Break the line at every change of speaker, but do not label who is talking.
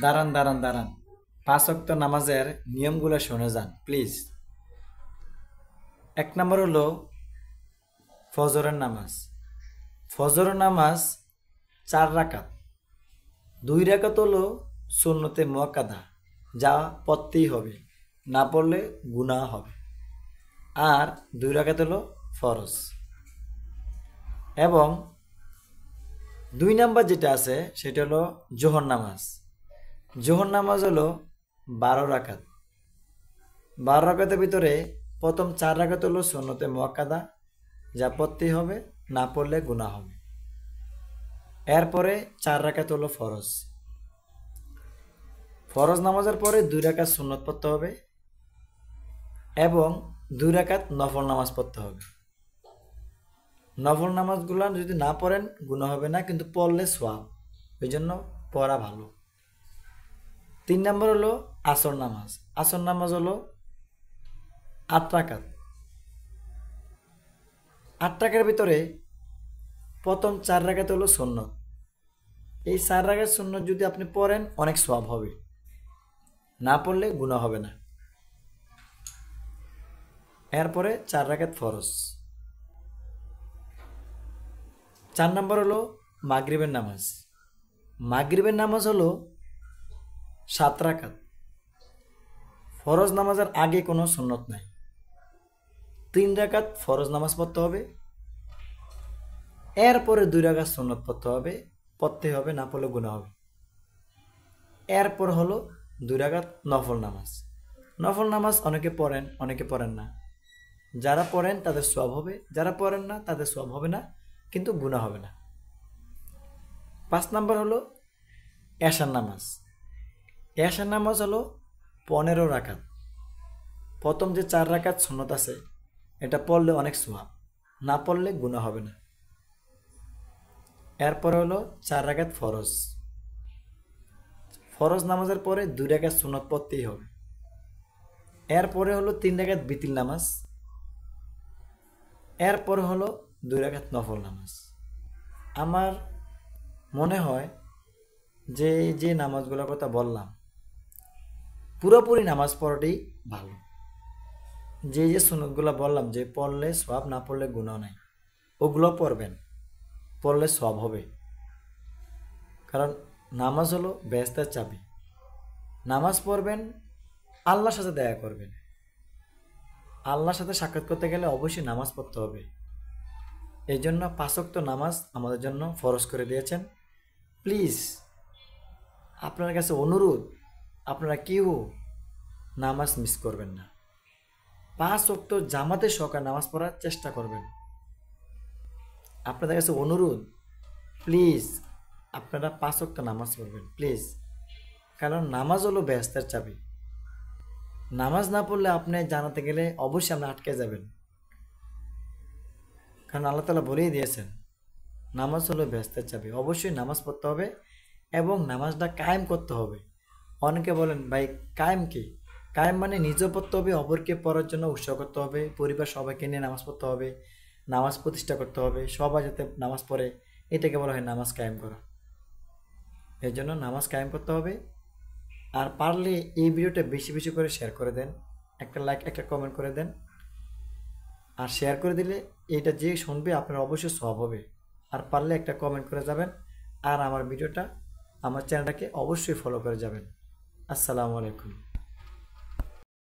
দাঁড়ান দাঁড়ান দাঁড়ান, পাঁচ ওয়াক্ত নামাজের নিয়মগুলো শুনে যান প্লিজ। এক নম্বর হলো ফজরের নামাজ। ফজরের নামাজ 4 রাকাত। 2 রাকাত হলো সুন্নতে মুয়াক্কাদা, যা পড়তেই হবে, না পড়লে গুনাহ হবে। আর 2 রাকাত হলো ফরজ। এবং 2 নাম্বার যেটা আছে সেটা হলো জোহর নামাজ। জোহর নামাজ হলো 12 রাকাত। 12 রাকাতের ভিতরে প্রথম 4 রাকাত হলো সুন্নতে মুয়াক্কাদা, যা পড়তেই হবে, না পড়লে গুনাহ হবে। এরপরে 4 রাকাত হলো ফরজ। ফরজ নামাজের পরে 2 রাকাত সুন্নত পড়তে হবে এবং 2 রাকাত নফল নামাজ পড়তে হবে। নফল নামাজগুলো যদি না পড়েন গুনাহ হবে না, কিন্তু পড়লে সওয়াব, ওই জন্য পড়া ভালো। 3 নম্বর হলো আসর নামাজ। আসর নামাজ হলো 8 রাকাত। 8 রাকাতের ভিতরে প্রথম 4 রাকাত হলো সুন্নত। এই 4 রাকাত সুন্নত যদি আপনি পড়েন অনেক সওয়াব হবে, না পড়লে গুনাহ হবে না। এরপরে 4 রাকাত ফরজ। 4 নম্বর হলো মাগরিবের নামাজ। মাগরিবের নামাজ হলো 7 রাকাত। ফরজ নামাজের আগে কোনো সুন্নত নাই। 3 রাকাত ফরজ নামাজ পড়তে হবে, এরপরে 2 রাকাত সুন্নত পড়তে হবে, না পড়লে গুনাহ হবে। এরপর হলো 2 রাকাত নফল নামাজ। নফল নামাজ অনেকে পড়েন, অনেকে পড়েন না। যারা পড়েন তাদের সওয়াব হবে, যারা পড়েন না তাদের সওয়াব হবে না, কিন্তু গুনাহ হবে না। 5 নম্বর হলো এশার নামাজ। এশার নামাজ হলো 15 রাকাত। প্রথম যে 4 রাকাত সুন্নত আছে এটা পড়লে অনেক সওয়াব, না পড়লে গুনাহ হবে না। এরপর হলো 4 রাকাত ফরজ। ফরজ নামাজের পরে 2 রাকাত সুন্নত পড়তেই হবে। এরপরে হলো 3 রাকাত বিতির নামাজ। এরপর হলো 2 রাকাত নফল নামাজ। আমার মনে হয় যে যে নামাজগুলোর কথা বললাম পুরোপুরি নামাজ পড়াটাই ভালো। যে যে সুন্নতগুলো বললাম যে পড়লে সওয়াব, না পড়লে গুনাহ নাই, ওগুলো পড়বেন, পড়লে সওয়াব হবে। কারণ নামাজ হলো বেহেশতের চাবি। নামাজ পড়বেন, আল্লাহর সাথে দেখা করবেন। আল্লাহর সাথে সাক্ষাৎ করতে গেলে অবশ্যই নামাজ পড়তে হবে। এই জন্য 5 ওয়াক্ত নামাজ আমাদের জন্য ফরজ করে দিয়েছেন। প্লিজ আপনার কাছে অনুরোধ, আপনারা কেউ নামাজ মিস করবেন না। 5 ওয়াক্ত জামাতের সহকারে নামাজ পড়ার চেষ্টা করবেন। আপনাদের কাছে অনুরোধ, প্লিজ আপনারা 5 ওয়াক্ত নামাজ পড়বেন প্লিজ। কারণ নামাজ হলো বেহেশতের চাবি। নামাজ না পড়লে আপনি জানাতে গেলে অবশ্যই আপনি আটকে যাবেন। কারণ আল্লাহ তাআলা বলেই দিয়েছেন নামাজ হলো বেহেশতের চাবি। অবশ্যই নামাজ পড়তে হবে এবং নামাজটা কায়েম করতে হবে। অনেকে বলেন ভাই কায়েম কি? কায়েম মানে নিজেও পড়তে হবে, অপরকে পড়ার জন্য উৎসাহ করতে হবে, পরিবার সবাইকে নিয়ে নামাজ পড়তে হবে, নামাজ প্রতিষ্ঠা করতে হবে, সবাই যাতে নামাজ পড়ে, এটাকে বলা হয় নামাজ কায়েম করা। এর জন্য নামাজ কায়েম করতে হবে। আর পারলে এই ভিডিওটা বেশি বেশি করে শেয়ার করে দেন, একটা লাইক একটা কমেন্ট করে দেন। আর শেয়ার করে দিলে এটা যে শুনবে আপনার অবশ্যই সওয়াব হবে। আর পারলে একটা কমেন্ট করে যাবেন, আর আমার ভিডিওটা, আমার চ্যানেলটাকে অবশ্যই ফলো করে যাবেন। আসসালামু আলাইকুম।